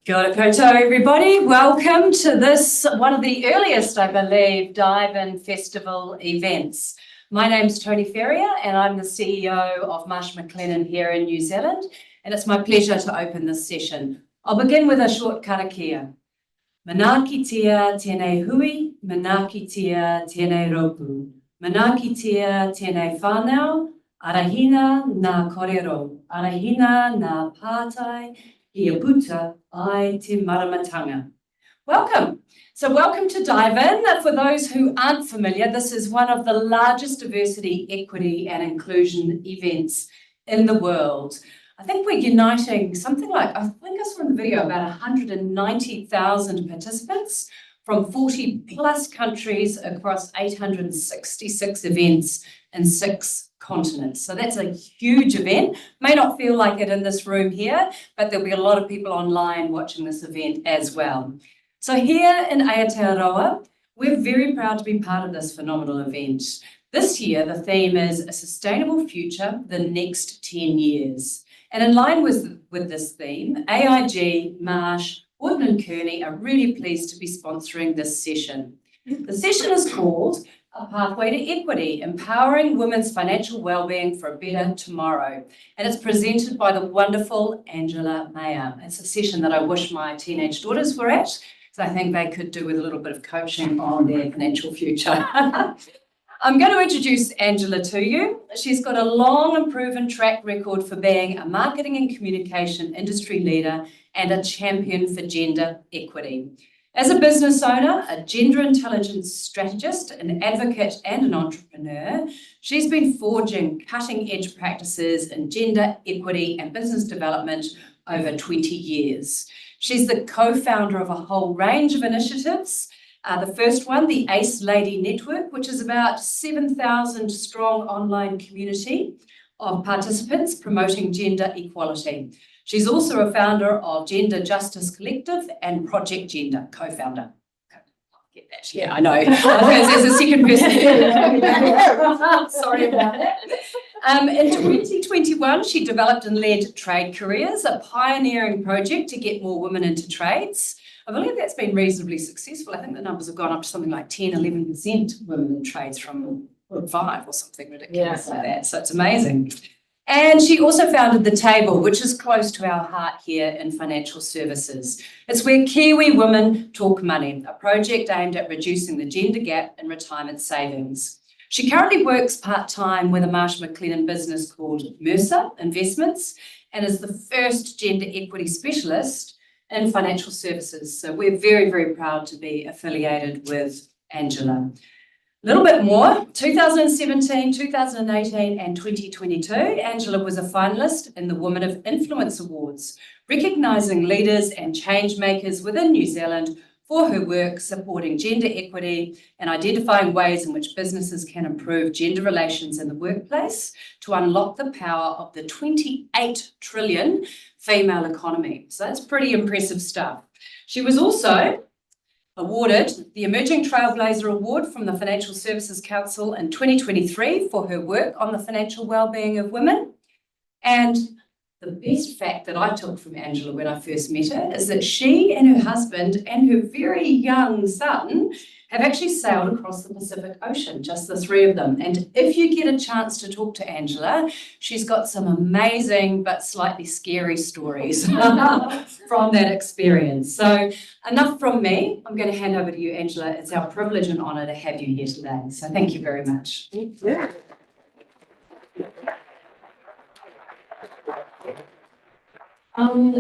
Kia ora koutou, everybody. Welcome to this, one of the earliest, I believe, Dive-In Festival events. My name's Tony Ferrier and I'm the CEO of Marsh McLennan here in New Zealand, and it's my pleasure to open this session. I'll begin with a short karakia. Mana kitea tēnei hui, mana kitea tēnei roku, mana kitea tēnei whānau, arahina nā korero, arahina nā pātai, Ia puta ai te maramatanga. Welcome. So welcome to Dive In. For those who aren't familiar, this is one of the largest diversity, equity and inclusion events in the world. I think we're uniting something like, I think I saw in the video, about 190,000 participants from 40 plus countries across 866 events in 6 continents. So that's a huge event. May not feel like it in this room here, but there'll be a lot of people online watching this event as well. So here in Aotearoa, we're very proud to be part of this phenomenal event. This year, the theme is A Sustainable Future, the Next 10 Years. And in line with this theme, AIG, Marsh, Horton and Kearney are really pleased to be sponsoring this session. The session is called A Pathway to Equity, Empowering Women's Financial Wellbeing for a Better Tomorrow. And it's presented by the wonderful Angela Meyer. It's a session that I wish my teenage daughters were at, so I think they could do with a little bit of coaching on their financial future. I'm going to introduce Angela to you. She's got a long and proven track record for being a marketing and communication industry leader and a champion for gender equity. As a business owner, a gender intelligence strategist, an advocate and an entrepreneur, she's been forging cutting-edge practices in gender equity and business development over 20 years. She's the co-founder of a whole range of initiatives. The first one, the Ace Lady Network, which is about 7,000 strong online community of participants promoting gender equality. She's also a founder of Gender Justice Collective and Project Gender, co-founder. Get that? Yeah, I know. I was there's a second person. Sorry about that. In 2021, she developed and led Trade Careers, a pioneering project to get more women into trades. I believe that's been reasonably successful. I think the numbers have gone up to something like 10, 11% women in trades from 5 or something ridiculous like that. So it's amazing. And she also founded The Table, which is close to our heart here in financial services. It's where Kiwi women talk money, a project aimed at reducing the gender gap in retirement savings. She currently works part-time with a Marsh McLennan business called Mercer Investments and is the first gender equity specialist in financial services. So we're very, very proud to be affiliated with Angela. A little bit more, 2017, 2018 and 2022, Angela was a finalist in the Women of Influence Awards, recognising leaders and change makers within New Zealand for her work supporting gender equity and identifying ways in which businesses can improve gender relations in the workplace to unlock the power of the 28 trillion female economy. So that's pretty impressive stuff. She was also awarded the Emerging Trailblazer Award from the Financial Services Council in 2023 for her work on the financial wellbeing of women. And the best fact that I took from Angela when I first met her is that she and her husband and her very young son have actually sailed across the Pacific Ocean, just the 3 of them. And if you get a chance to talk to Angela, she's got some amazing but slightly scary stories from that experience. So enough from me. I'm going to hand over to you, Angela. It's our privilege and honour to have you here today. So thank you very much. Thank you.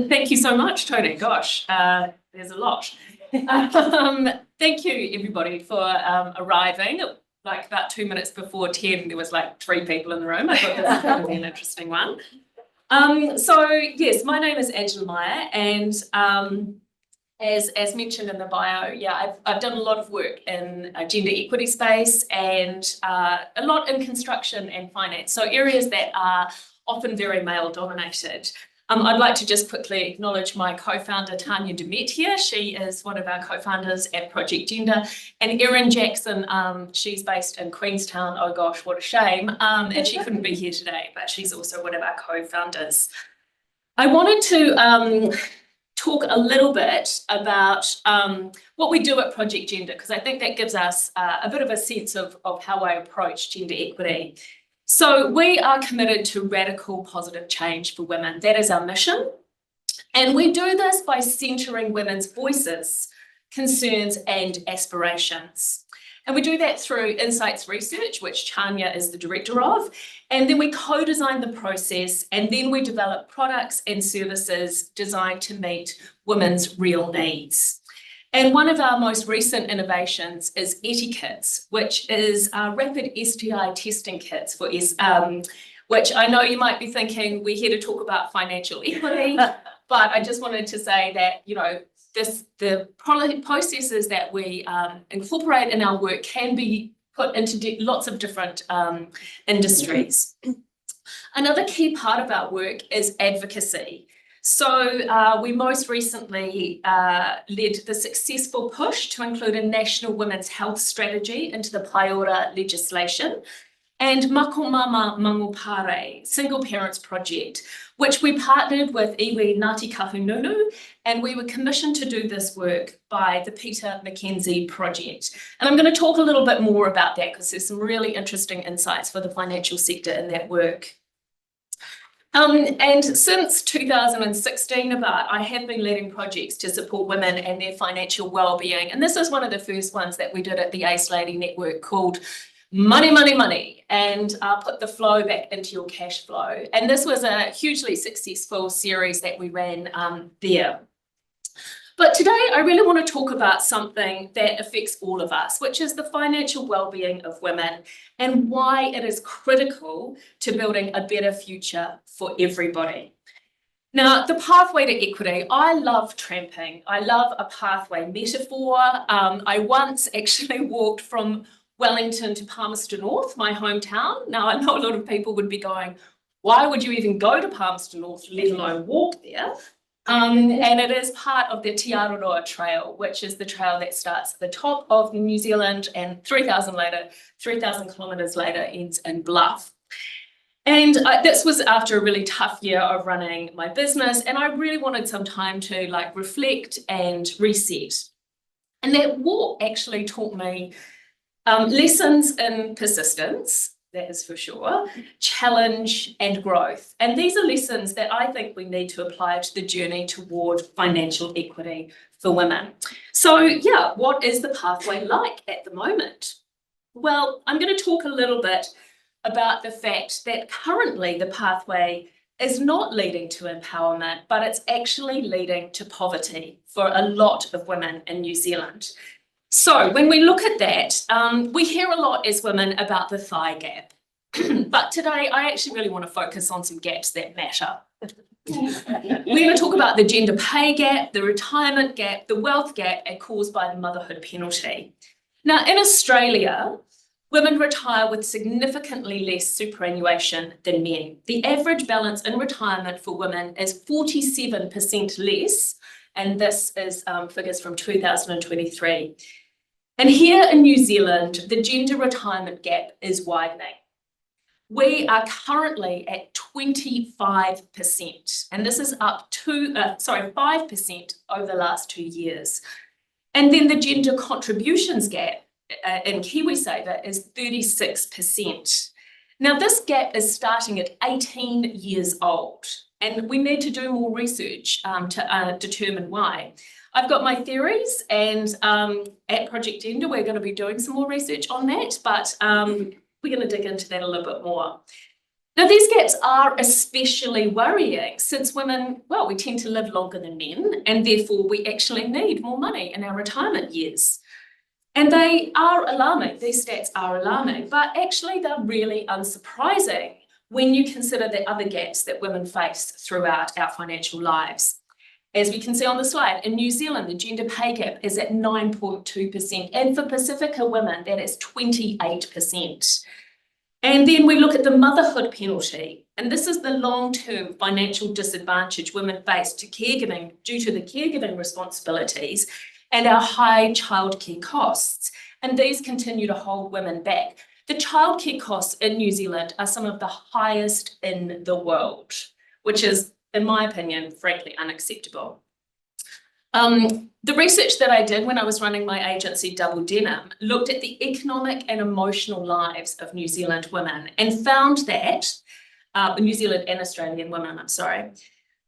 Thank you so much, Tony. Gosh, there's a lot. Thank you, everybody, for arriving. Like about 2 minutes before 10, there was like 3 people in the room. I thought this was going to be an interesting one. So yes, my name is Angela Meyer, and as mentioned in the bio, I've done a lot of work in a gender equity space and a lot in construction and finance. So areas that are often very male dominated. I'd like to just quickly acknowledge my co-founder, Tanya Demet here. She is one of our co-founders at Project Gender. And Erin Jackson, she's based in Queenstown. Oh gosh, what a shame. And she couldn't be here today, but she's also one of our co-founders. I wanted to talk a little bit about what we do at Project Gender, because I think that gives us a bit of a sense of how I approach gender equity. So we are committed to radical positive change for women. That is our mission. And we do this by centering women's voices, concerns, and aspirations. And we do that through insights research, which Chania is the director of. And then we co-design the process, and then we develop products and services designed to meet women's real needs. And one of our most recent innovations is Etiquettes, which is our rapid STI testing kits for which I know you might be thinking we're here to talk about financial equity, but I just wanted to say that, you know, the processes that we incorporate in our work can be put into lots of different industries. Another key part of our work is advocacy. So we most recently led the successful push to include a national women's health strategy into the Paiora legislation, and Mako Mama Mangopare, Single Parents Project, which we partnered with iwi Ngāti Kahungunu, and we were commissioned to do this work by the Peter Mackenzie Project. And I'm going to talk a little bit more about that because there's some really interesting insights for the financial sector in that work. And since 2016 I have been leading projects to support women and their financial well-being. And this is one of the first ones that we did at the Ace Lady Network called Money, Money, Money, and put the flow back into your cash flow. And this was a hugely successful series that we ran there. But today I really want to talk about something that affects all of us, which is the financial well-being of women and why it is critical to building a better future for everybody. Now, the pathway to equity, I love tramping. I love a pathway metaphor. I once actually walked from Wellington to Palmerston North, my hometown. Now, I know a lot of people would be going, why would you even go to Palmerston North, let alone walk there? And it is part of the Te Araroa Trail, which is the trail that starts at the top of New Zealand and 3,000 kilometres later ends in Bluff. And this was after a really tough year of running my business, and I really wanted some time to reflect and reset. And that walk actually taught me lessons in persistence, that is for sure, challenge and growth. And these are lessons that I think we need to apply to the journey toward financial equity for women. So yeah, what is the pathway like at the moment? Well, I'm going to talk a little bit about the fact that currently the pathway is not leading to empowerment, but it's actually leading to poverty for a lot of women in New Zealand. So when we look at that, we hear a lot as women about the thigh gap. But today, I actually really want to focus on some gaps that matter. We're going to talk about the gender pay gap, the retirement gap, the wealth gap, and caused by the motherhood penalty. Now, in Australia, women retire with significantly less superannuation than men. The average balance in retirement for women is 47% less, and this is figures from 2023. And here in New Zealand, the gender retirement gap is widening. We are currently at 25%, and this is up 5% over the last 2 years. And then the gender contributions gap in KiwiSaver is 36%. Now, this gap is starting at 18 years old, and we need to do more research to determine why. I've got my theories, and at Project Gender, we're going to be doing some more research on that, but we're going to dig into that a little bit more. Now, these gaps are especially worrying since women, well, we tend to live longer than men, and therefore we actually need more money in our retirement years. And they are alarming, these stats are alarming, but actually they're really unsurprising when you consider the other gaps that women face throughout our financial lives. As we can see on the slide, in New Zealand, the gender pay gap is at 9.2%, and for Pacifica women, that is 28%. And then we look at the motherhood penalty, and this is the long-term financial disadvantage women face to caregiving due to the caregiving responsibilities and our high childcare costs, and these continue to hold women back. The childcare costs in New Zealand are some of the highest in the world, which is, in my opinion, frankly unacceptable. The research that I did when I was running my agency, Double Denim, looked at the economic and emotional lives of New Zealand women and found that, New Zealand and Australian women, I'm sorry,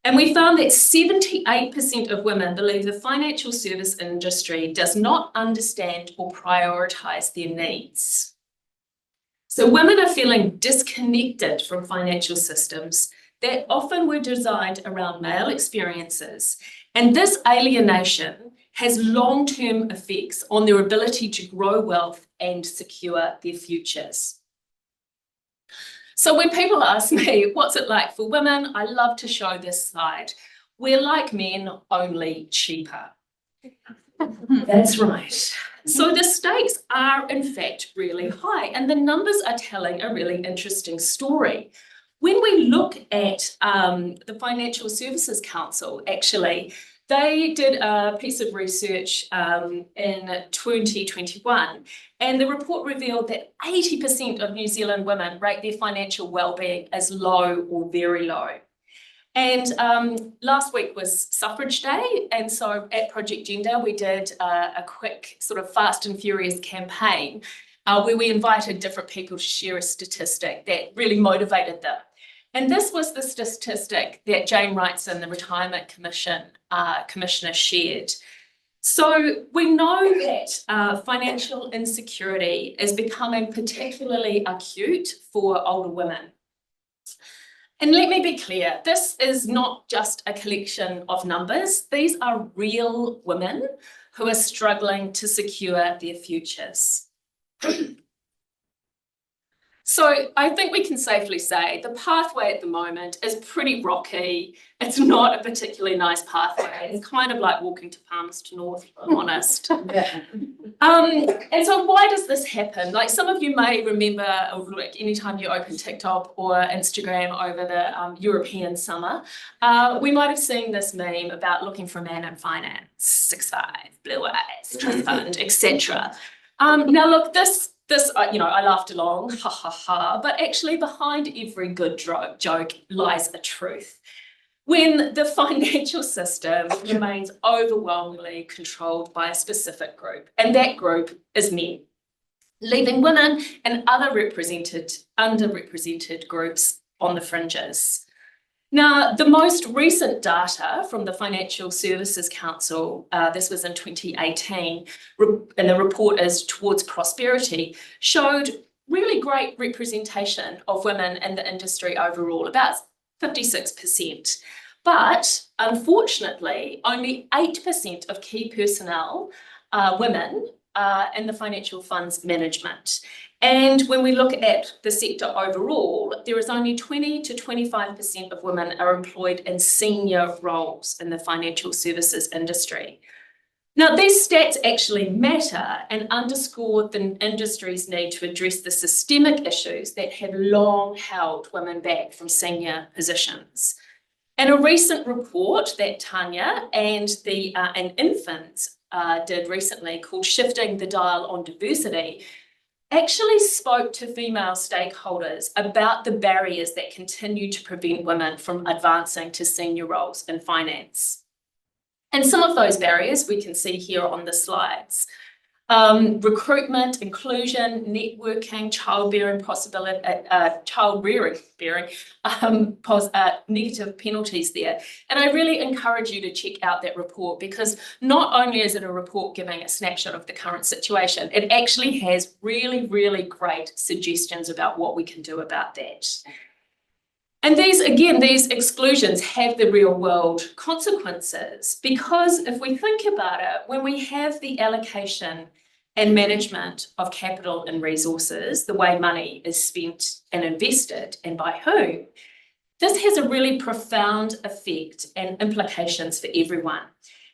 and we found that 78% of women believe the financial service industry does not understand or prioritise their needs. So women are feeling disconnected from financial systems that often were designed around male experiences. And this alienation has long-term effects on their ability to grow wealth and secure their futures. So when people ask me, what's it like for women? I love to show this slide. We're like men, only cheaper. That's right. So the stakes are in fact really high, and the numbers are telling a really interesting story. When we look at the Financial Services Council, actually, they did a piece of research in 2021, and the report revealed that 80% of New Zealand women rate their financial well-being as low or very low. And last week was Suffrage Day, and so at Project Gender, we did a quick sort of fast and furious campaign where we invited different people to share a statistic that really motivated them. And this was the statistic that Jane Wrightson, the Retirement Commissioner, shared. So we know that financial insecurity is becoming particularly acute for older women. And let me be clear, this is not just a collection of numbers. These are real women who are struggling to secure their futures. So I think we can safely say the pathway at the moment is pretty rocky. It's not a particularly nice pathway. It's kind of like walking to Palmerston North, if I'm honest. Yeah. And so why does this happen? Like some of you may remember, like anytime you open TikTok or Instagram over the European summer, we might have seen this meme about looking for a man in finance, 6'5", blue eyes, trust fund, etc. Now look, this, I laughed along, ha ha ha, but actually behind every good joke lies a truth. When the financial system remains overwhelmingly controlled by a specific group, and that group is men, leaving women and other underrepresented groups on the fringes. Now, the most recent data from the Financial Services Council, this was in 2018, and the report is Towards Prosperity, showed really great representation of women in the industry overall, about 56%. But unfortunately, only 8% of key personnel are women in the financial funds management. And when we look at the sector overall, there is only 20 to 25% of women are employed in senior roles in the financial services industry. Now, these stats actually matter and underscore the industry's need to address the systemic issues that have long held women back from senior positions. And a recent report that Tanya and Infants did recently called Shifting the Dial on Diversity actually spoke to female stakeholders about the barriers that continue to prevent women from advancing to senior roles in finance. And some of those barriers we can see here on the slides. Recruitment, inclusion, networking, negative penalties there. And I really encourage you to check out that report, because not only is it a report giving a snapshot of the current situation, it actually has really, really great suggestions about what we can do about that. And these exclusions have the real world consequences, because if we think about it, when we have the allocation and management of capital and resources, the way money is spent and invested and by whom, this has a really profound effect and implications for everyone.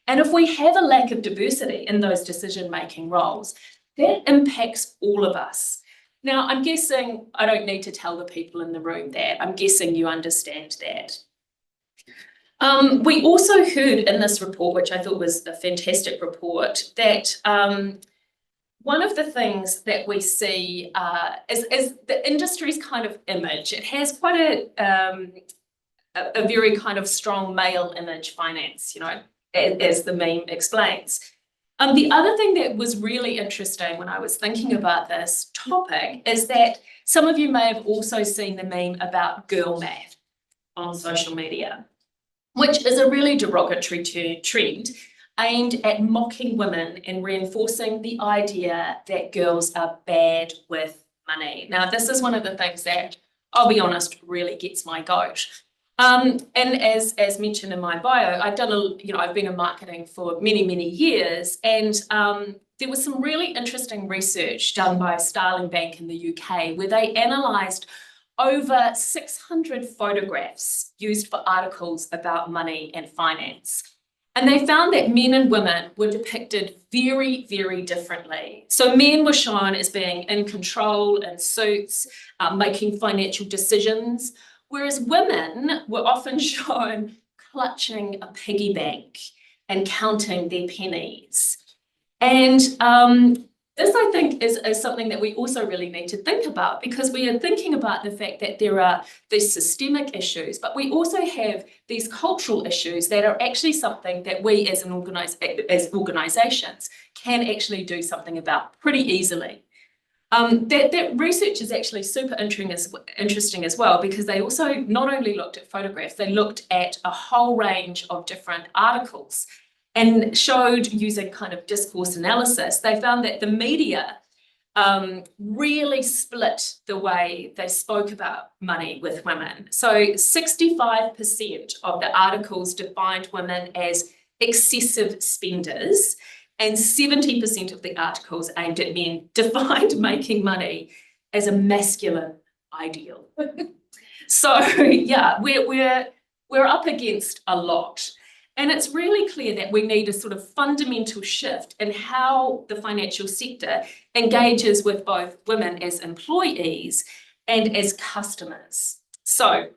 And if we have a lack of diversity in those decision-making roles, that impacts all of us. Now, I'm guessing I don't need to tell the people in the room that. I'm guessing you understand that. We also heard in this report, which I thought was a fantastic report, that one of the things that we see is the industry's kind of image. It has quite a very kind of strong male image finance, as the meme explains. The other thing that was really interesting when I was thinking about this topic is that some of you may have also seen the meme about girl math on social media, which is a really derogatory trend aimed at mocking women and reinforcing the idea that girls are bad with money. Now, this is one of the things that, I'll be honest, really gets my goat. And as mentioned in my bio, I've been in marketing for many years, and there was some really interesting research done by Starling Bank in the UK where they analysed over 600 photographs used for articles about money and finance. And they found that men and women were depicted very differently. So men were shown as being in control in suits, making financial decisions, whereas women were often shown clutching a piggy bank and counting their pennies. And this, I think, is something that we also really need to think about, because we are thinking about the fact that there are these systemic issues, but we also have these cultural issues that are actually something that we as organisations can actually do something about pretty easily. That research is actually super interesting as well, because they also not only looked at photographs, they looked at a whole range of different articles and showed, using kind of discourse analysis, they found that the media really split the way they spoke about money with women. So 65% of the articles defined women as excessive spenders, and 70% of the articles aimed at men defined making money as a masculine ideal. So yeah, we're up against a lot. And it's really clear that we need a sort of fundamental shift in how the financial sector engages with both women as employees and as customers. So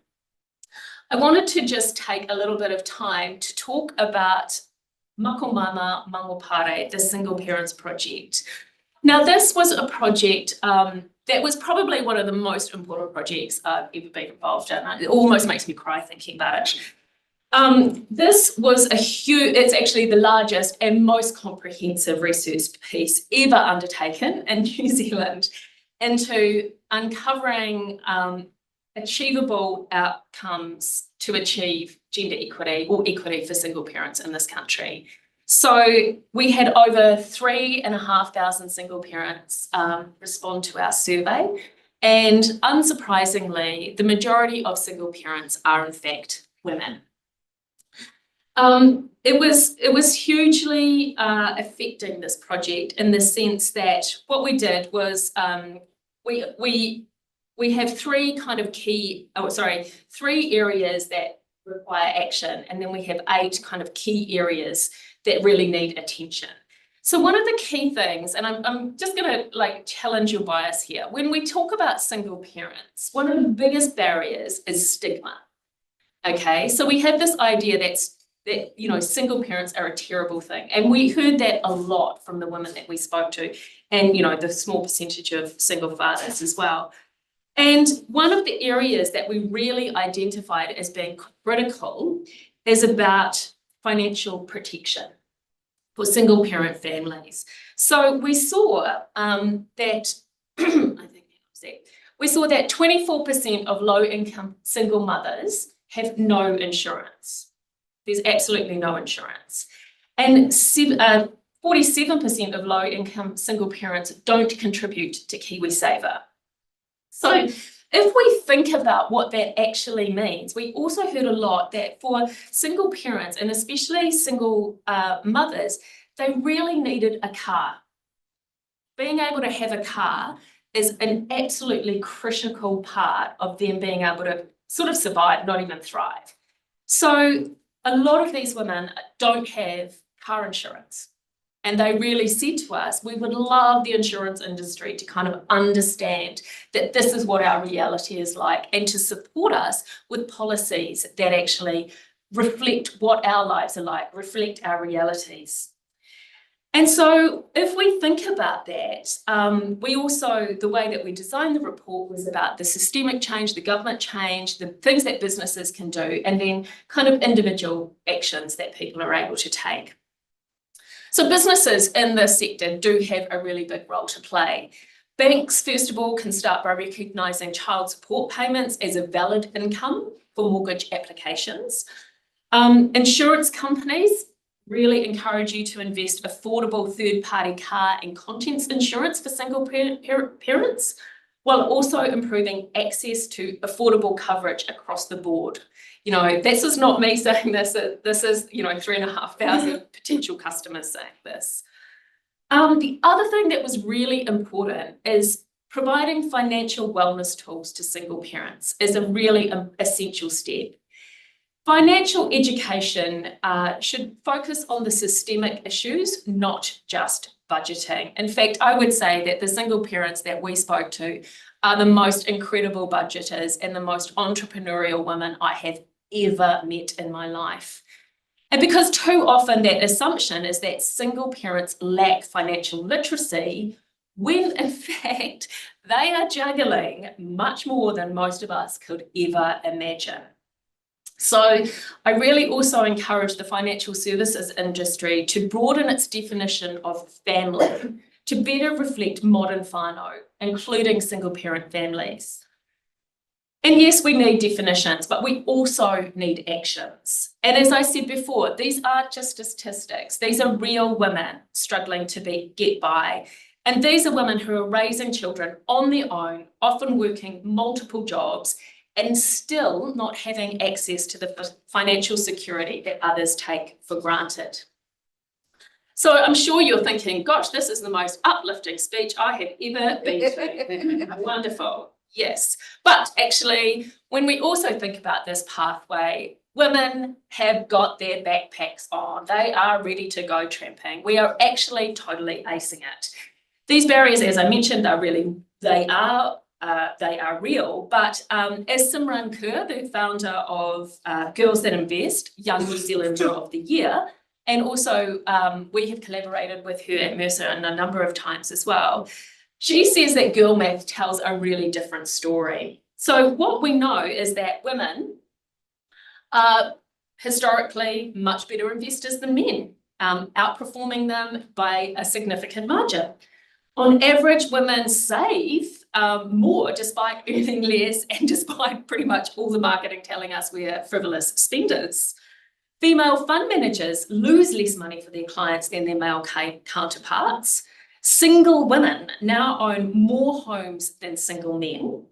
I wanted to just take a little bit of time to talk about Makomama Mangopare, the Single Parents Project. Now, this was a project that was probably one of the most important projects I've ever been involved in. It almost makes me cry thinking about it. This was it's actually the largest and most comprehensive research piece ever undertaken in New Zealand into uncovering achievable outcomes to achieve gender equity or equity for single parents in this country. So we had over 3,500 single parents respond to our survey, and unsurprisingly, the majority of single parents are in fact women. It was hugely affecting this project in the sense that what we did was we have three areas that require action, and then we have 8 kind of key areas that really need attention. So one of the key things, and I'm just going to challenge your bias here, when we talk about single parents, one of the biggest barriers is stigma. Okay, so we have this idea that single parents are a terrible thing, and we heard that a lot from the women that we spoke to, and the small percentage of single fathers as well. And one of the areas that we really identified as being critical is about financial protection for single parent families. So we saw that we saw that 24% of low income single mothers have no insurance. There's absolutely no insurance. And 47% of low income single parents don't contribute to KiwiSaver. So if we think about what that actually means, we also heard a lot that for single parents, and especially single mothers, they really needed a car. Being able to have a car is an absolutely critical part of them being able to sort of survive, not even thrive. So a lot of these women don't have car insurance. And they really said to us, we would love the insurance industry to kind of understand that this is what our reality is like, and to support us with policies that actually reflect what our lives are like, reflect our realities. And so if we think about that, the way that we designed the report was about the systemic change, the government change, the things that businesses can do, and then kind of individual actions that people are able to take. So businesses in this sector do have a really big role to play. Banks, first of all, can start by recognising child support payments as a valid income for mortgage applications. Insurance companies really encourage you to invest affordable third-party car and contents insurance for single parents, while also improving access to affordable coverage across the board. You know, this is not me saying this, this is, 3,500 potential customers saying this. The other thing that was really important is providing financial wellness tools to single parents is a really essential step. Financial education should focus on the systemic issues, not just budgeting. In fact, I would say that the single parents that we spoke to are the most incredible budgeters and the most entrepreneurial women I have ever met in my life. And because too often that assumption is that single parents lack financial literacy, when in fact they are juggling much more than most of us could ever imagine. So I really also encourage the financial services industry to broaden its definition of family to better reflect modern whānau, including single parent families. And yes, we need definitions, but we also need actions. And as I said before, these aren't just statistics. These are real women struggling to get by. And these are women who are raising children on their own, often working multiple jobs, and still not having access to the financial security that others take for granted. So I'm sure you're thinking, gosh, this is the most uplifting speech I have ever been to. Wonderful, yes. But actually, when we also think about this pathway, women have got their backpacks on. They are ready to go tramping. We are actually totally acing it. These barriers, as I mentioned, they are real, but as Simran Kaur, the founder of Girls That Invest, Young New Zealander of the Year, and also we have collaborated with her at Mercer a number of times as well, she says that girl math tells a really different story. So what we know is that women are historically much better investors than men, outperforming them by a significant margin. On average, women save more despite earning less and despite pretty much all the marketing telling us we're frivolous spenders. Female fund managers lose less money for their clients than their male counterparts. Single women now own more homes than single men.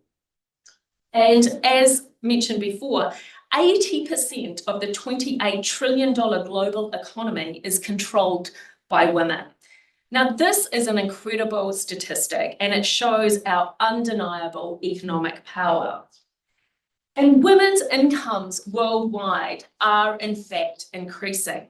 And as mentioned before, 80% of the $28 trillion global economy is controlled by women. Now, this is an incredible statistic, and it shows our undeniable economic power. And women's incomes worldwide are, in fact, increasing.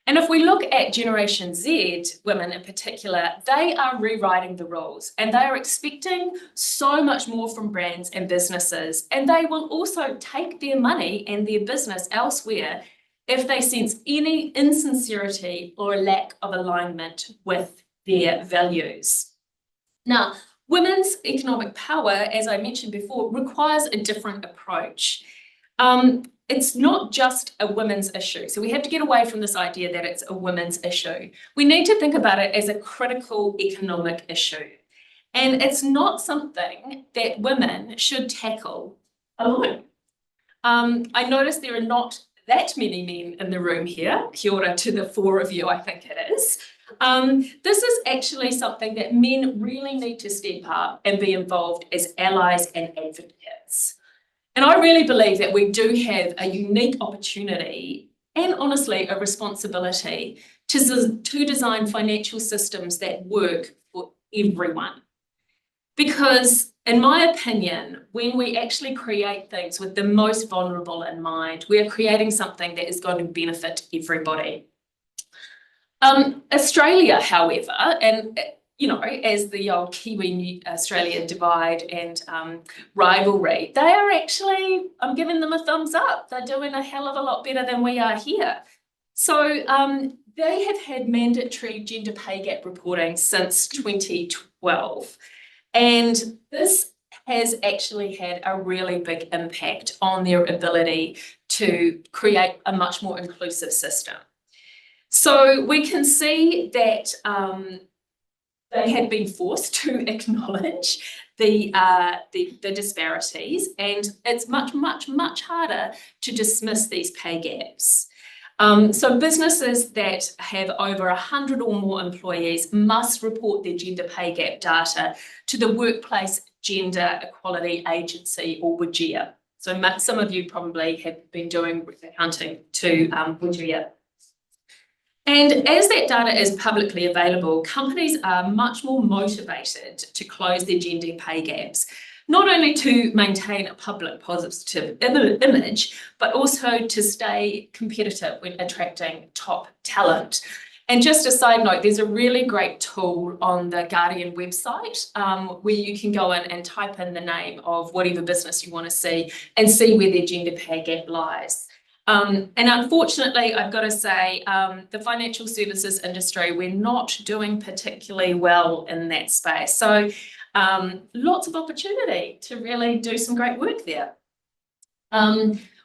And if we look at Generation Z, women in particular, they are rewriting the rules, and they are expecting so much more from brands and businesses, and they will also take their money and their business elsewhere if they sense any insincerity or a lack of alignment with their values. Now, women's economic power, as I mentioned before, requires a different approach. It's not just a women's issue. So we have to get away from this idea that it's a women's issue. We need to think about it as a critical economic issue. And it's not something that women should tackle alone. I notice there are not that many men in the room here. Kia ora to the four of you, I think it is. This is actually something that men really need to step up and be involved as allies and advocates. And I really believe that we do have a unique opportunity and honestly a responsibility to design financial systems that work for everyone. Because in my opinion, when we actually create things with the most vulnerable in mind, we are creating something that is going to benefit everybody. Australia, however, and as the old Kiwi-Australia divide and rivalry, they are actually, I'm giving them a thumbs up. They're doing a hell of a lot better than we are here. So they have had mandatory gender pay gap reporting since 2012. And this has actually had a really big impact on their ability to create a much more inclusive system. So we can see that they have been forced to acknowledge the disparities, and it's much harder to dismiss these pay gaps. So businesses that have over 100 or more employees must report their gender pay gap data to the Workplace Gender Equality Agency, or WGEA. So some of you probably have been doing accounting to WGEA. And as that data is publicly available, companies are much more motivated to close their gender pay gaps, not only to maintain a public positive image, but also to stay competitive when attracting top talent. And just a side note, there's a really great tool on the Guardian website where you can go in and type in the name of whatever business you want to see and see where their gender pay gap lies. And unfortunately, I've got to say, the financial services industry, we're not doing particularly well in that space. So lots of opportunity to really do some great work there.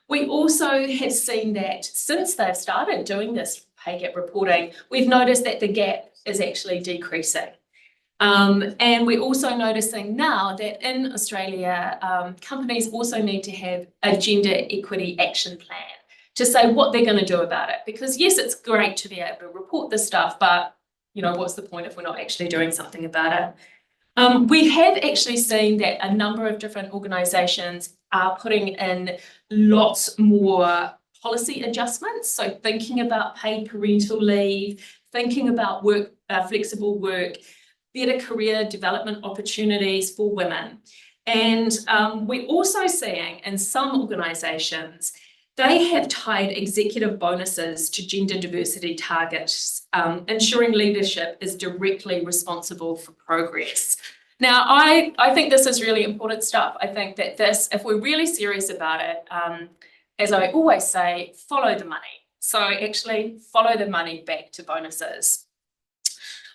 We also have seen that since they've started doing this pay gap reporting, we've noticed that the gap is actually decreasing. And we're also noticing now that in Australia, companies also need to have a gender equity action plan to say what they're going to do about it. Because yes, it's great to be able to report this stuff, but you know, what's the point if we're not actually doing something about it? We have actually seen that a number of different organisations are putting in lots more policy adjustments. So thinking about paid parental leave, thinking about work, flexible work, better career development opportunities for women. And we're also seeing in some organisations, they have tied executive bonuses to gender diversity targets, ensuring leadership is directly responsible for progress. Now, I think this is really important stuff. I think that this, if we're really serious about it, as I always say, follow the money. So actually follow the money back to bonuses.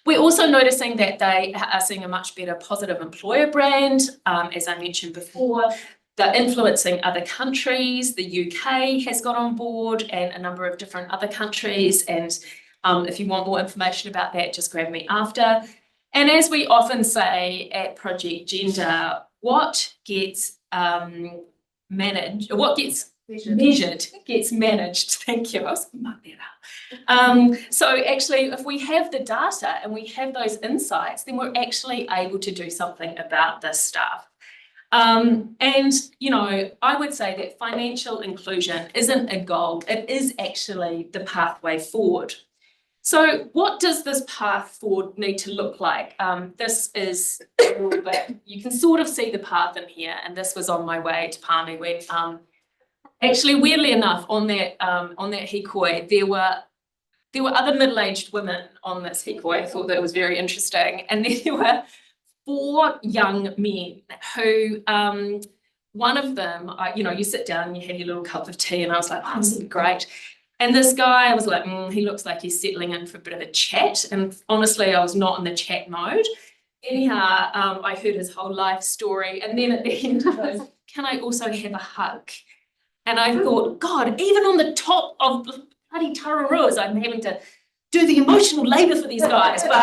We're also noticing that they are seeing a much better positive employer brand, as I mentioned before. They're influencing other countries. The UK has got on board and a number of different other countries. And if you want more information about that, just grab me after. And as we often say at Project Gender, what gets managed, what gets measured gets managed. Thank you. I was going to mark that up. So actually, if we have the data and we have those insights, then we're actually able to do something about this stuff. And, you know, I would say that financial inclusion isn't a goal, it is actually the pathway forward. So what does this path forward need to look like? This is a little bit, you can sort of see the path in here, and this was on my way to Palmy when, actually, weirdly enough, on that hikoi, there were other middle-aged women on this hikoi. I thought that was very interesting. And there were 4 young men who, one of them, you know, you sit down and you have your little cup of tea, and I was like, oh, this is great. And this guy, I was like, he looks like he's settling in for a bit of a chat. And honestly, I was not in the chat mode. Anyhow, I heard his whole life story. And then at the end, he goes, can I also have a hug? And I thought, God, even on the top of bloody Tararuas, I'm having to do the emotional labour for these guys. But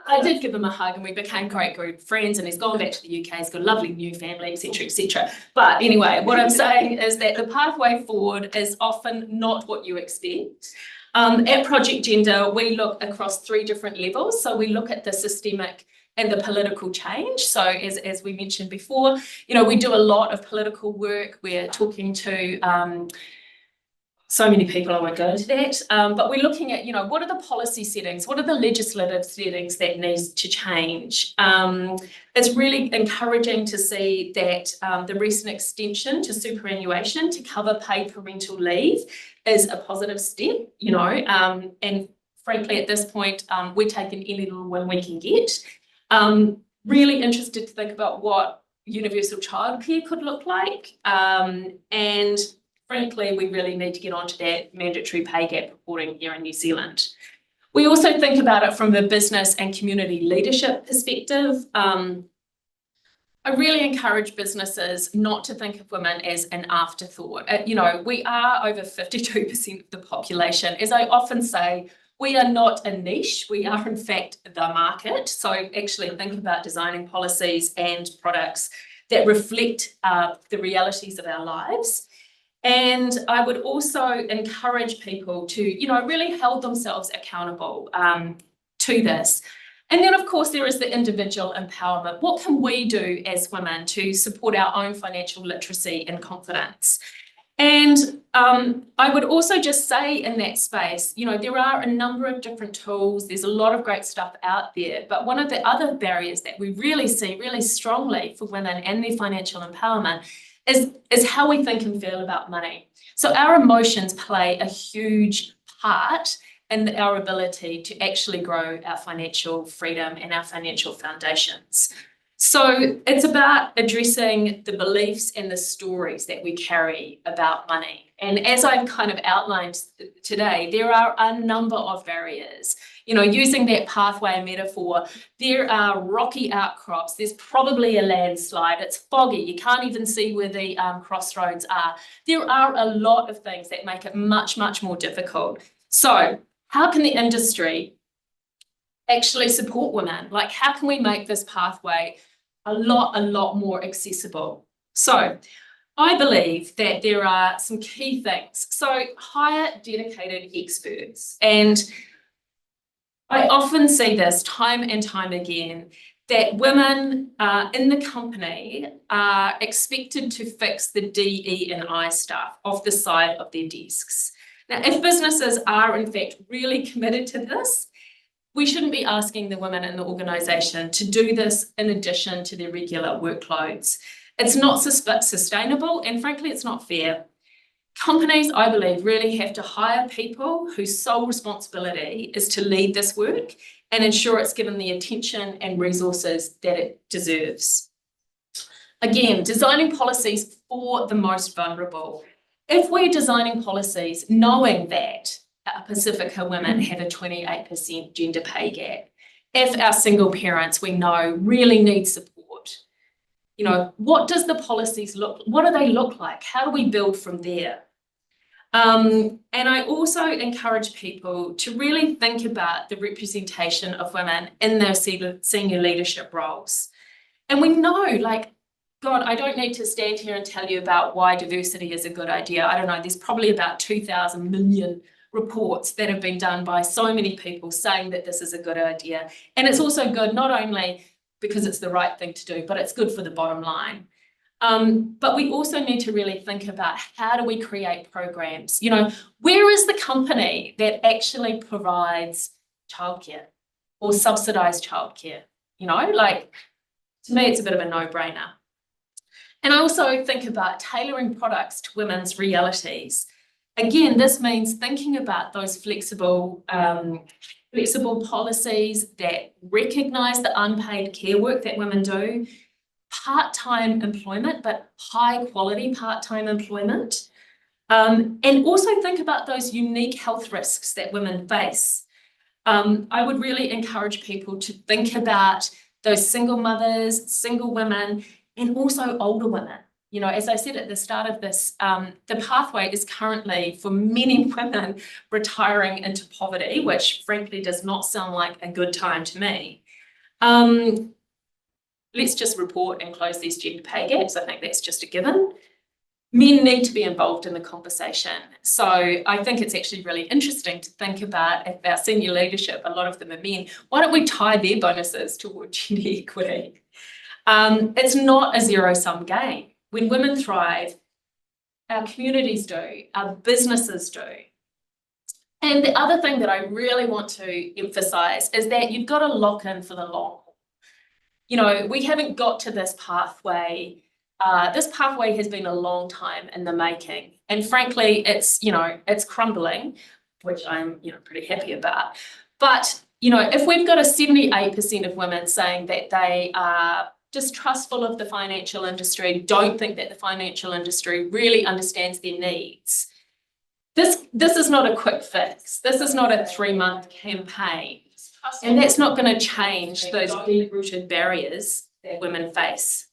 I did give him a hug and we became great good friends, and he's gone back to the UK, he's got a lovely new family, etc., etc. But anyway, what I'm saying is that the pathway forward is often not what you expect. At Project Gender, we look across 3 different levels. So we look at the systemic and the political change. So as we mentioned before, you know, we do a lot of political work. We're talking to so many people, I won't go into that, but we're looking at, you know, what are the policy settings? What are the legislative settings that need to change? It's really encouraging to see that the recent extension to superannuation to cover paid parental leave is a positive step, you know, and frankly, at this point, we're taking any little win we can get. Really interested to think about what universal childcare could look like, and frankly, we really need to get onto that mandatory pay gap reporting here in New Zealand. We also think about it from a business and community leadership perspective. I really encourage businesses not to think of women as an afterthought. We are over 52% of the population. As I often say, we are not a niche, we are in fact the market. So actually think about designing policies and products that reflect the realities of our lives. And I would also encourage people to, really hold themselves accountable to this. And then, of course, there is the individual empowerment. What can we do as women to support our own financial literacy and confidence? And I would also just say in that space, there are a number of different tools. There's a lot of great stuff out there. But one of the other barriers that we really see really strongly for women and their financial empowerment is how we think and feel about money. So our emotions play a huge part in our ability to actually grow our financial freedom and our financial foundations. So it's about addressing the beliefs and the stories that we carry about money. And as I've kind of outlined today, there are a number of barriers. Using that pathway metaphor, there are rocky outcrops, there's probably a landslide, it's foggy, you can't even see where the crossroads are. There are a lot of things that make it much, much more difficult. So how can the industry actually support women? Like, how can we make this pathway a lot more accessible? So I believe that there are some key things. So hire dedicated experts. And I often see this time and time again, that women in the company are expected to fix the DE and I stuff off the side of their desks. Now, if businesses are in fact really committed to this, we shouldn't be asking the women in the organisation to do this in addition to their regular workloads. It's not sustainable, and frankly, it's not fair. Companies, I believe, really have to hire people whose sole responsibility is to lead this work and ensure it's given the attention and resources that it deserves. Again, designing policies for the most vulnerable. If we're designing policies knowing that Pacifica women have a 28% gender pay gap, if our single parents we know really need support, what does the policies what do they look like? How do we build from there? And I also encourage people to really think about the representation of women in their senior leadership roles. And we know, God, I don't need to stand here and tell you about why diversity is a good idea. I don't know, there's probably about 2,000 million reports that have been done by so many people saying that this is a good idea. And it's also good not only because it's the right thing to do, but it's good for the bottom line. But we also need to really think about how do we create programs? Where is the company that actually provides childcare or subsidised childcare? To me, it's a bit of a no-brainer. And I also think about tailoring products to women's realities. Again, this means thinking about those flexible policies that recognise the unpaid care work that women do, part-time employment, but high-quality part-time employment, and also think about those unique health risks that women face. I would really encourage people to think about those single mothers, single women, and also older women. As I said at the start of this, the pathway is currently for many women retiring into poverty, which frankly does not sound like a good time to me. Let's just report and close these gender pay gaps. I think that's just a given. Men need to be involved in the conversation. So I think it's actually really interesting to think about if our senior leadership, a lot of them are men, why don't we tie their bonuses toward gender equity? It's not a zero-sum game. When women thrive, our communities do, our businesses do. And the other thing that I really want to emphasise is that you've got to lock in for the long haul. We haven't got to this pathway. This pathway has been a long time in the making. And frankly, it's crumbling, which I'm, pretty happy about. But, if we've got a 78% of women saying that they are distrustful of the financial industry, don't think that the financial industry really understands their needs. This is not a quick fix. This is not a 3-month campaign. And that's not going to change those deep-rooted barriers that women face.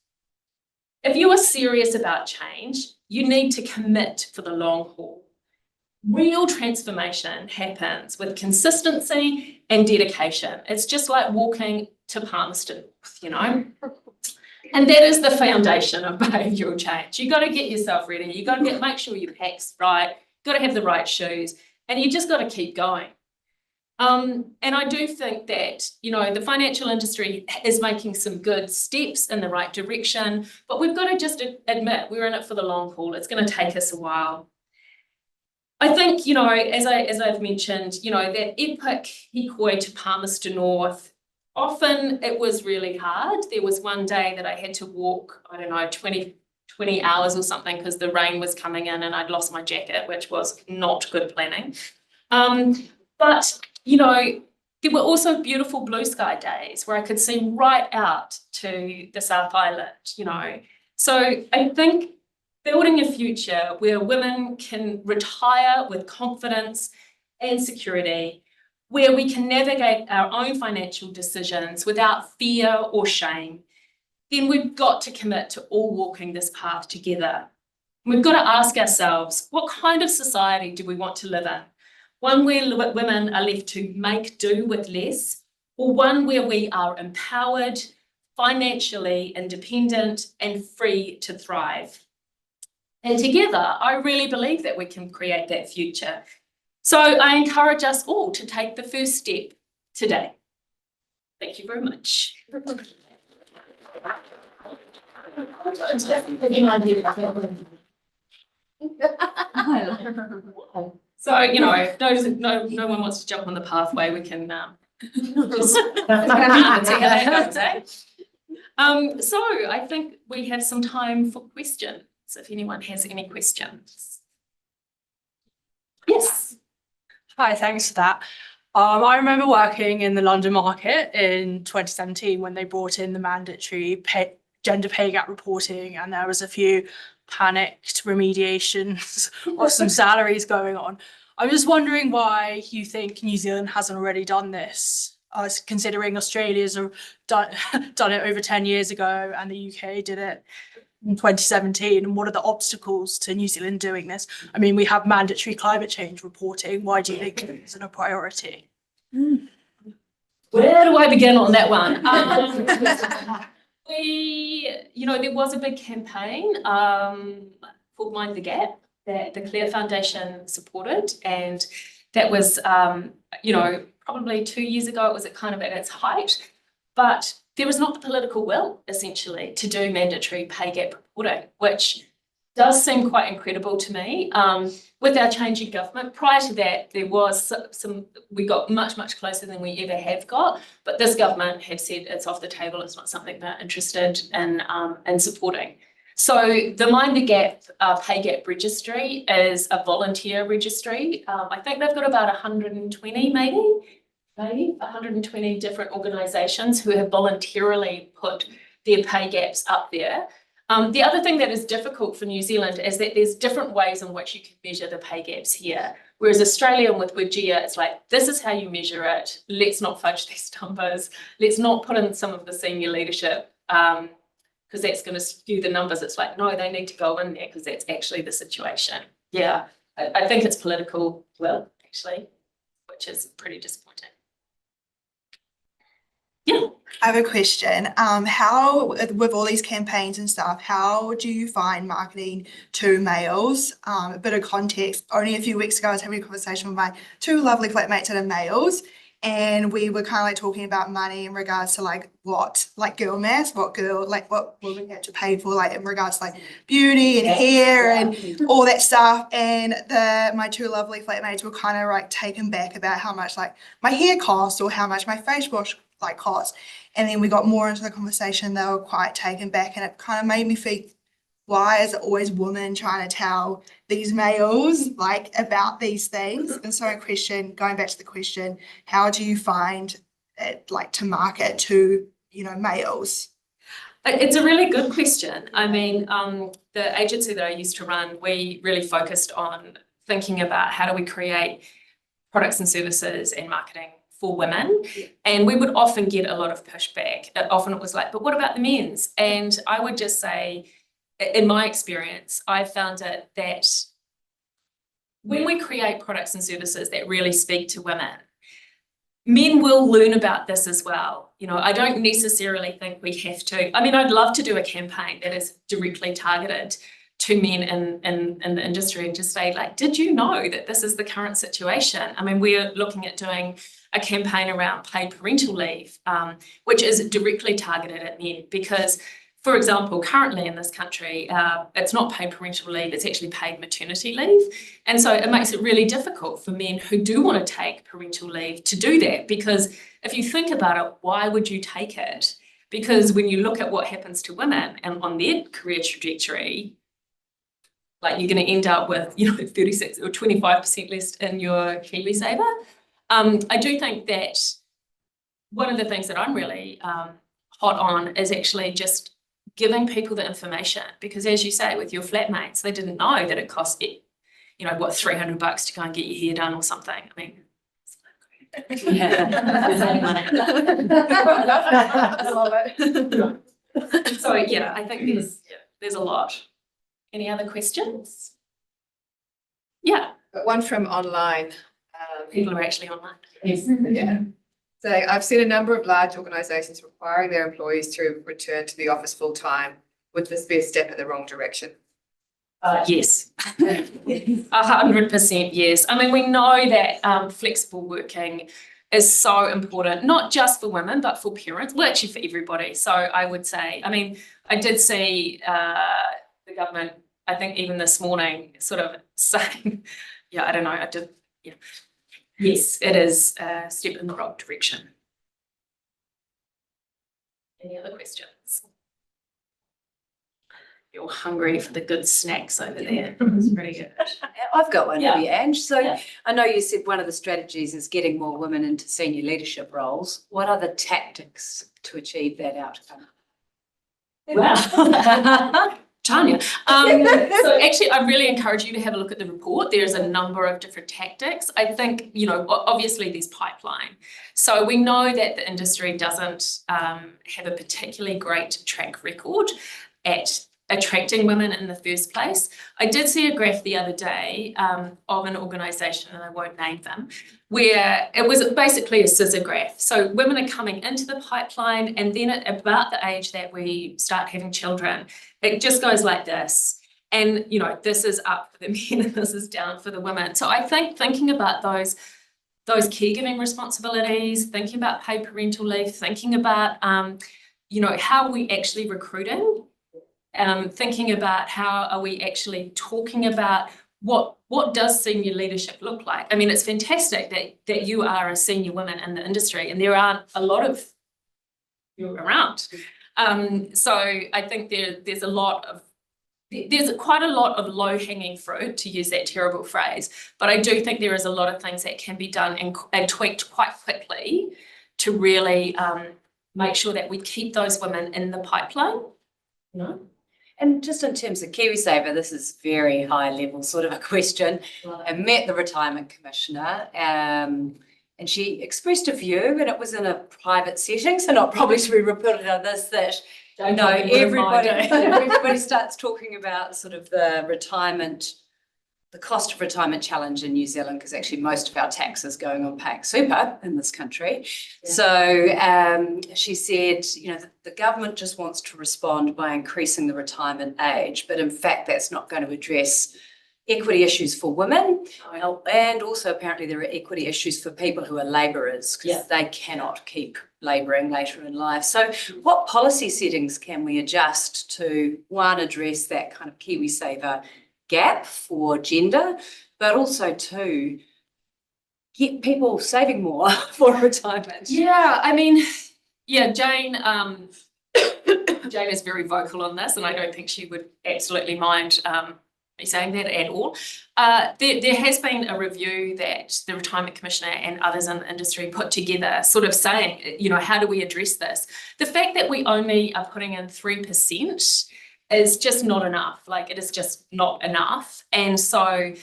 If you are serious about change, you need to commit for the long haul. Real transformation happens with consistency and dedication. It's just like walking to Palmerston North, you know? And that is the foundation of behavioural change. You've got to get yourself ready. You've got to make sure your pack's right. You've got to have the right shoes. And you just got to keep going. And I do think that, you know, the financial industry is making some good steps in the right direction, but we've got to just admit we're in it for the long haul. It's going to take us a while. I think, you know, as I've mentioned, you know, that epic hikoi to Palmerston North, often it was really hard. There was one day that I had to walk, I don't know, 20 hours or something because the rain was coming in and I'd lost my jacket, which was not good planning. But, you know, there were also beautiful blue sky days where I could see right out to the South Island, you know. So I think building a future where women can retire with confidence and security, where we can navigate our own financial decisions without fear or shame, then we've got to commit to all walking this path together. We've got to ask ourselves, what kind of society do we want to live in? One where women are left to make do with less, or one where we are empowered, financially independent, and free to thrive. And together, I really believe that we can create that future. So I encourage us all to take the first step today. Thank you very much. So, you know, if no one wants to jump on the pathway, we can just see how that goes, eh? So I think we have some time for questions, if anyone has any questions. Yes. Hi, thanks for that. I remember working in the London market in 2017 when they brought in the mandatory gender pay gap reporting, and there was a few panicked remediations of some salaries going on. I'm just wondering why you think New Zealand hasn't already done this, considering Australia's done it over 10 years ago and the UK did it in 2017. And what are the obstacles to New Zealand doing this? I mean, we have mandatory climate change reporting. Why do you think it isn't a priority? Where do I begin on that one? You know, there was a big campaign called Mind the Gap that the Clare Foundation supported, and that was, you know, probably 2 years ago. It was kind of at its height, but there was not the political will, essentially, to do mandatory pay gap reporting, which does seem quite incredible to me. With our changing government, prior to that, there was we got much closer than we ever have got, but this government have said it's off the table. It's not something they're interested in supporting. So the Mind the Gap pay gap registry is a volunteer registry. I think they've got about 120, maybe 120 different organisations who have voluntarily put their pay gaps up there. The other thing that is difficult for New Zealand is that there's different ways in which you can measure the pay gaps here. Whereas Australia with WGEA, it's like, this is how you measure it. Let's not fudge these numbers. Let's not put in some of the senior leadership because that's going to skew the numbers. It's like, no, they need to go in there because that's actually the situation. Yeah, I think it's political will, actually, which is pretty disappointing. Yeah. I have a question. How, with all these campaigns and stuff, how do you find marketing to males? A bit of context, only a few weeks ago, I was having a conversation with my two lovely flatmates that are males, and we were kind of like talking about money in regards to like girl maths, what women had to pay for, like in regards to like beauty and hair and all that stuff. And my two lovely flatmates were kind of like taken back about how much like my hair cost or how much my face wash like cost. And then we got more into the conversation. They were quite taken back, and it kind of made me think, why is it always women trying to tell these males like about these things? And so going back to the question, how do you find it like to market to, you know, males? It's a really good question. I mean, the agency that I used to run, we really focused on thinking about how do we create products and services and marketing for women. And we would often get a lot of pushback. Often it was like, but what about the men's? And I would just say, in my experience, I found it that when we create products and services that really speak to women, men will learn about this as well. You know, I don't necessarily think we have to. I mean, I'd love to do a campaign that is directly targeted to men in the industry and just say, like, did you know that this is the current situation? I mean, we're looking at doing a campaign around paid parental leave, which is directly targeted at men because, for example, currently in this country, it's not paid parental leave, it's actually paid maternity leave. And so it makes it really difficult for men who do want to take parental leave to do that, because if you think about it, why would you take it? Because when you look at what happens to women and on their career trajectory, like you're going to end up with, 36 or 25% less in your KiwiSaver. I do think that one of the things that I'm really hot on is actually just giving people the information, because as you say, with your flatmates, they didn't know that it cost $300 to go and get your hair done or something. I mean, so yeah, I think there's a lot. Any other questions? Yeah, But one from online. people are actually online. Yeah. So I've seen a number of large organisations requiring their employees to return to the office full time. Would this be a step in the wrong direction? Yes, 100% yes. I mean, we know that flexible working is so important, not just for women, but for parents, well, actually for everybody. So I would say, I mean, I did see the government, I think even this morning, sort of saying, I don't know, yes, it is a step in the wrong direction. Any other questions? You're hungry for the good snacks over there. It's pretty good. I've got one Yeah. for you, Ange. So Yeah. I know you said one of the strategies is getting more women into senior leadership roles. What are the tactics to achieve that outcome? Wow. Tanya. So actually, I really encourage you to have a look at the report. There's a number of different tactics. I think, obviously there's pipeline. So we know that the industry doesn't have a particularly great track record at attracting women in the first place. I did see a graph the other day of an organisation, and I won't name them, where it was basically a scissor graph. So women are coming into the pipeline, and then at about the age that we start having children, it just goes like this. And, this is up for the men and this is down for the women. So I think thinking about those caregiving responsibilities, thinking about paid parental leave, thinking about, how are we actually recruiting? Thinking about how are we actually talking about what does senior leadership look like? I mean, it's fantastic that you are a senior woman in the industry, and there aren't a lot of you around. So I think there's quite a lot of low-hanging fruit, to use that terrible phrase, but I do think there is a lot of things that can be done and tweaked quite quickly to really make sure that we keep those women in the pipeline. And just in terms of KiwiSaver, this is very high level sort of a question. I met the retirement commissioner and she expressed a view, and it was in a private setting, so not probably to be reported on this, that everybody starts talking about sort of the cost of retirement challenge in New Zealand, because actually most of our tax is going on paying super in this country. Yeah. So she said, the government just wants to respond by increasing the retirement age, but in fact that's not going to address equity issues for women. And also apparently there are equity issues for people who are labourers, because they cannot keep labouring later in life. So what policy settings can we adjust to, one, address that kind of KiwiSaver gap for gender, but also to get people saving more for retirement? Yeah, I mean, Jane is very vocal on this, and I don't think she would absolutely mind you saying that at all? There has been a review that the Retirement Commissioner and others in the industry put together, sort of saying, how do we address this? The fact that we only are putting in 3% is just not enough. Like, it is just not enough. And so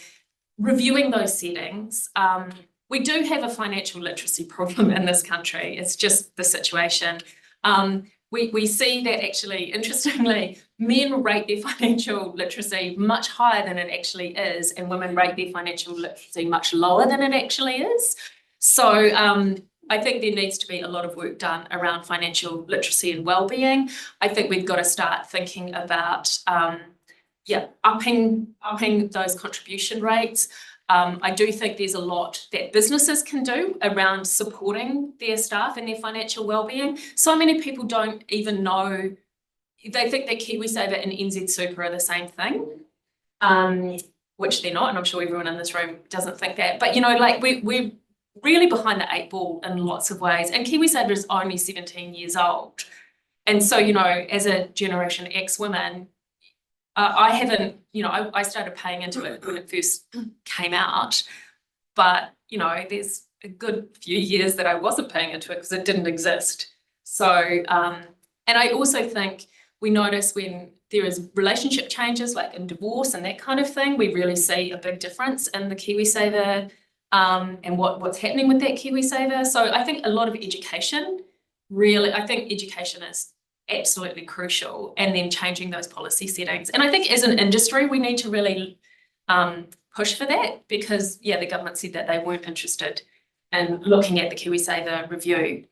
reviewing those settings, we do have a financial literacy problem in this country. It's just the situation. We see that actually, interestingly, men rate their financial literacy much higher than it actually is, and women rate their financial literacy much lower than it actually is. So I think there needs to be a lot of work done around financial literacy and wellbeing. I think we've got to start thinking about, upping those contribution rates. I do think there's a lot that businesses can do around supporting their staff and their financial wellbeing. So many people don't even know, they think that KiwiSaver and NZ Super are the same thing, which they're not, and I'm sure everyone in this room doesn't think that. But, we're really behind the 8 ball in lots of ways, and KiwiSaver is only 17 years old. And so, as a Generation X woman, I haven't, I started paying into it when it first came out, but, there's a good few years that I wasn't paying into it because it didn't exist. So, and I also think we notice when there is relationship changes, like in divorce and that kind of thing, we really see a big difference in the KiwiSaver and what's happening with that KiwiSaver. So I think a lot of education, I think education is absolutely crucial, and then changing those policy settings. And I think as an industry, we need to really push for that, because the government said that they weren't interested in looking at the KiwiSaver review.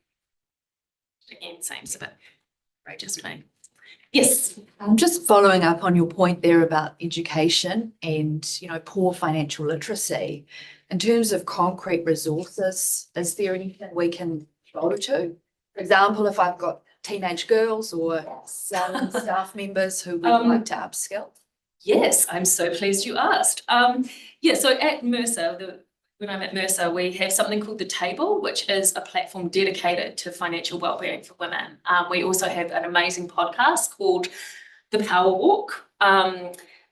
Again, seems a bit outrageous to me. Yes. Just following up on your point there about education and, poor financial literacy, in terms of concrete resources, is there anything we can shoulder to? For example, if I've got teenage girls or some staff members who would like to upskill? Yes, I'm so pleased you asked. So at Mercer, when I'm at Mercer, we have something called The Table, which is a platform dedicated to financial wellbeing for women. We also have an amazing podcast called The Power Walk.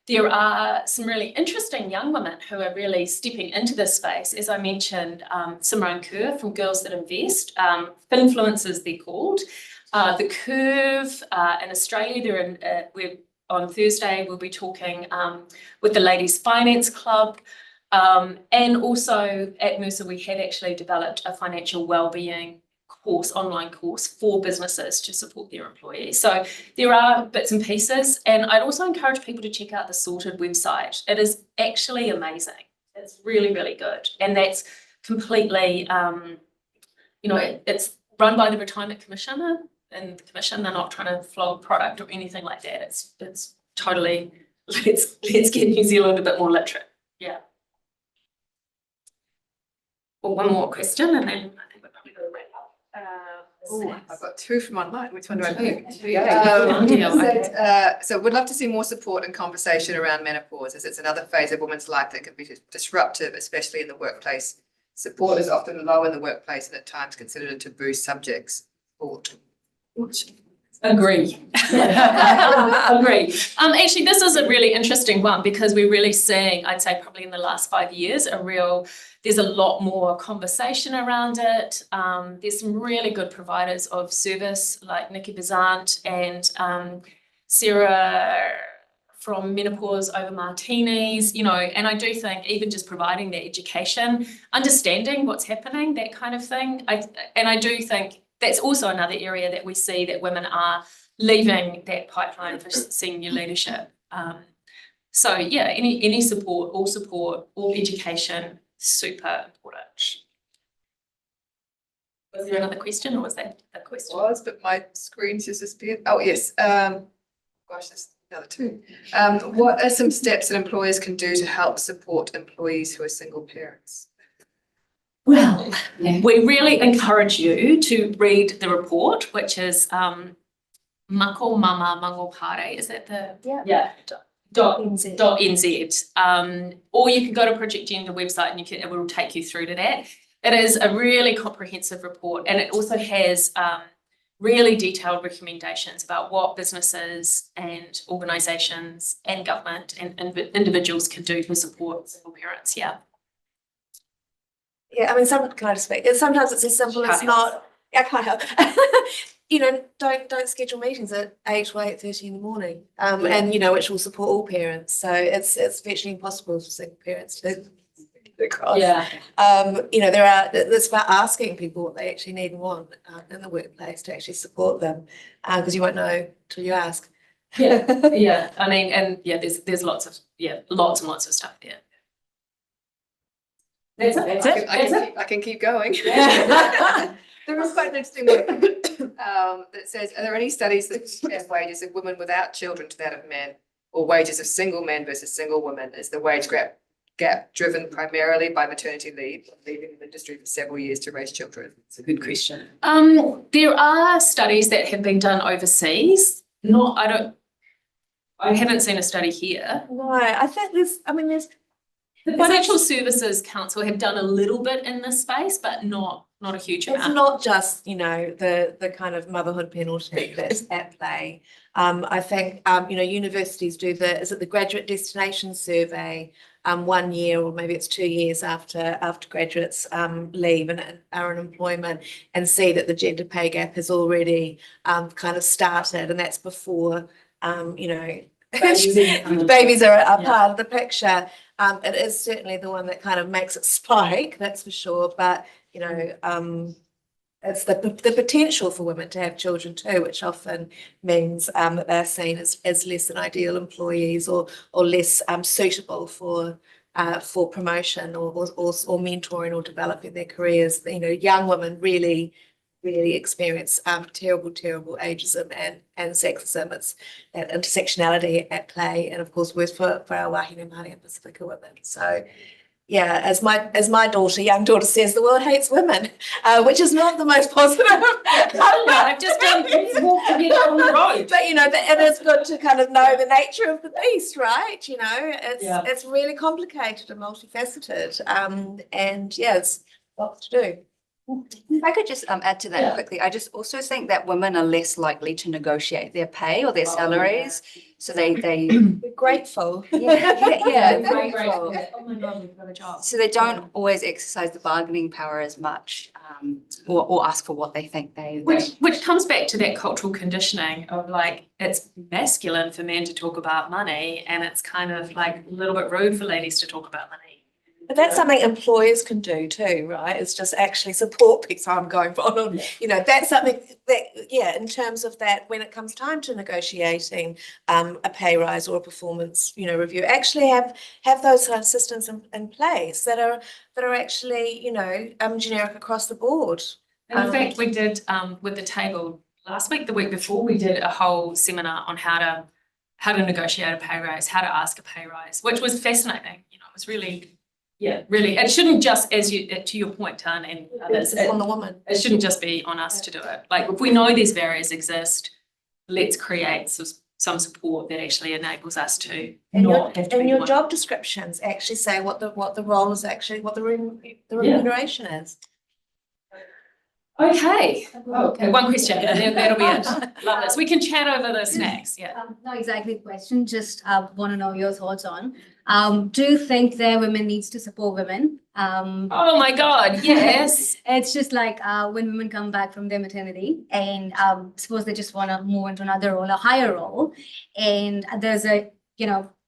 There are some really interesting young women who are really stepping into this space. As I mentioned, Simone Kerr from Girls That Invest, Finfluencers they're called. The Curve in Australia, we're on Thursday, we'll be talking with the Ladies Finance Club. And also at Mercer, we have actually developed a financial wellbeing online course for businesses to support their employees. So there are bits and pieces, and I'd also encourage people to check out the Sorted website. It is actually amazing. It's really, really good. And that's completely, it's run by the Retirement Commissioner, and the Commission, they're not trying to flog product or anything like that. It's totally, let's get New Zealand a bit more literate. Yeah. Well, one more question, and then I think we're probably going to wrap up. I've got 2 from online. Which one do I pick? So would love to see more support and conversation around menopause, as it's another phase of women's life that can be disruptive, especially in the workplace. Support is often low in the workplace and at times considered a taboo subject. Agree. Agree. Actually, this is a really interesting one, because we're really seeing, I'd say probably in the last 5 years, there's a lot more conversation around it. There's some really good providers of service like Nikki Bezant and Sarah from Menopause Over Martinis, and I do think even just providing that education, understanding what's happening, that kind of thing. I do think that's also another area that we see that women are leaving that pipeline for senior leadership. So yeah, any support, all education, super important. Was there another question, or was that the question? But my screen's just disappeared. Oh, yes. Gosh, there's another 2. What are some steps that employers can do to help support employees who are single parents? Well, we really encourage you to read the report, which is Mako Mama Mangopare. Is that the .nz. Or you can go to Project Gender website and it will take you through to that. It is a really comprehensive report, and it also has really detailed recommendations about what businesses and organisations and government and individuals can do to support single parents. Yeah. Yeah, I mean, can I just speak? Sometimes it's as simple as not. I can't help. Don't schedule meetings at 8 or 8:30 in the morning. And which will support all parents. So it's virtually impossible for single parents to across. Yeah. It's about asking people what they actually need and want in the workplace to actually support them, because you won't know till you ask. Yeah, yeah. I mean, and yeah, there's lots and lots of stuff there. That's it. I can keep going. Yeah. There was quite an interesting one that says, are there any studies that compare wages of women without children to that of men, or wages of single men versus single women? Is the wage gap driven primarily by maternity leave, leaving the industry for several years to raise children? It's a good question. There are studies that have been done overseas. I haven't seen a study here. No, I think there's. The Financial Services Council have done a little bit in this space, but not a huge amount. It's not just, the kind of motherhood penalty that's at play. I think, universities do the graduate destination survey 1 year, or maybe it's 2 years after graduates leave and are in employment, and see that the gender pay gap has already kind of started, and that's before, babies are part of the picture. It is certainly the one that kind of makes it spike, that's for sure. But it's the potential for women to have children too, which often means that they're seen as less than ideal employees, or less suitable for promotion or mentoring or developing their careers. Young women really experience terrible ageism and sexism. It's that intersectionality at play, and of course worse for our Wahine, Māori and Pacifica women. So yeah, as my young daughter says, the world hates women, which is not the most positive. I've just walked to get on the road. But it is good to kind of know the nature of the beast, right? It's really complicated and multifaceted. And yeah, it's lots to do. If I could just add to that quickly, I just also think that women are less likely to negotiate their pay or their salaries. So they We're grateful. yeah, Very grateful. Oh my God, we've got a job. So they don't always exercise the bargaining power as much, or ask for what they think they Which comes back to that cultural conditioning of it's masculine for men to talk about money, and it's kind of a little bit rude for ladies to talk about money. But that's something employers can do too, right? It's just actually support people. So I'm going on. That's something that, in terms of that, when it comes time to negotiating a pay rise or a performance, review, actually have those kind of systems in place that are actually, generic across the board. And in fact, we did with the table last week, the week before, we did a whole seminar on how to negotiate a pay rise, how to ask a pay rise, which was fascinating. It was really. Yeah, really. It shouldn't just, to your point, Tan, and others, It's on the woman. It shouldn't just be on us to do it. If we know these barriers exist, let's create some support that actually enables us to not have to. And your job descriptions actually say what the role is actually, what the remuneration is. Okay. One question, and then that'll be it. Love this. We can chat over the snacks. Yeah. Not exactly a question, just want to know your thoughts on. Do you think that women needs to support women? Oh my God, yes. It's just when women come back from their maternity and suppose they just want to move into another role, a higher role, and there's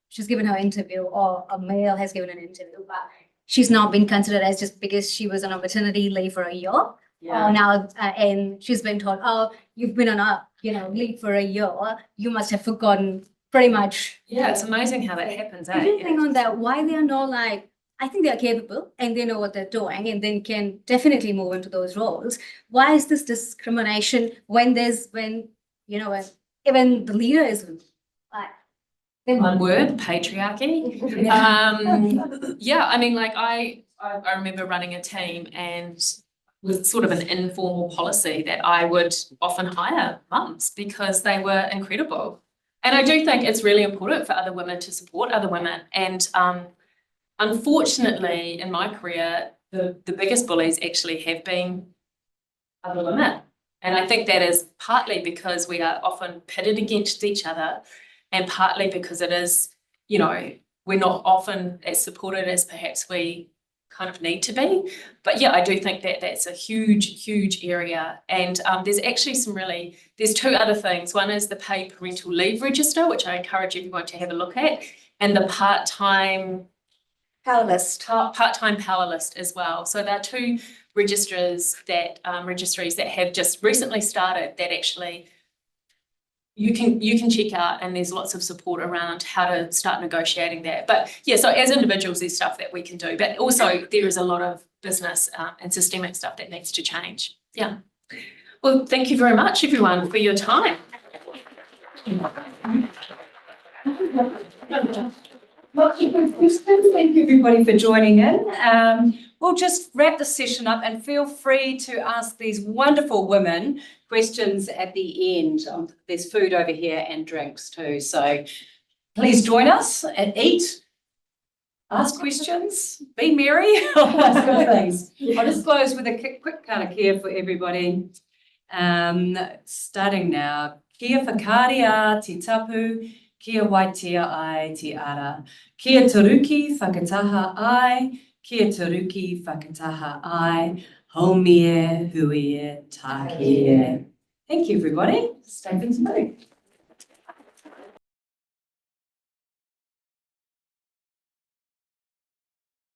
she's given her interview, or a male has given an interview, but she's not been considered as just because she was on a maternity leave for a year. Now, and she's been told, oh, you've been on a leave for a year, you must have forgotten pretty much. Yeah, it's amazing how that happens. Do you think on that why they are not I think they are capable and they know what they're doing and then can definitely move into those roles. Why is this discrimination when even the leader is One word, patriarchy. I remember running a team, and with sort of an informal policy that I would often hire mums because they were incredible. And I do think it's really important for other women to support other women. And unfortunately, in my career, the biggest bullies actually have been other women. And I think that is partly because we are often pitted against each other, and partly because it is, you know, we're not often as supported as perhaps we kind of need to be. But yeah, I do think that that's a huge area. And there's actually there's two other things. One is the paid parental leave register, which I encourage everyone to have a look at, and the part-time Power list. part-time power list as well. So there are two registries that have just recently started that actually you can check out, and there's lots of support around how to start negotiating that. But yeah, so as individuals, there's stuff that we can do, but also there is a lot of business and systemic stuff that needs to change. Yeah. Well, thank you very much, everyone, for your time. Thank you, everybody, for joining in. We'll just wrap the session up, and feel free to ask these wonderful women questions at the end. There's food over here and drinks too. So please join us and eat, ask questions, be merry, all those good things. I'll just close with a quick kind of care for everybody. Starting now. Kia whakaria te tapu, kia waitea ai te ara. Kia taruki whakataha ai, kia taruki whakataha ai, haumie huie takie. Thank you, everybody. Stay tuned.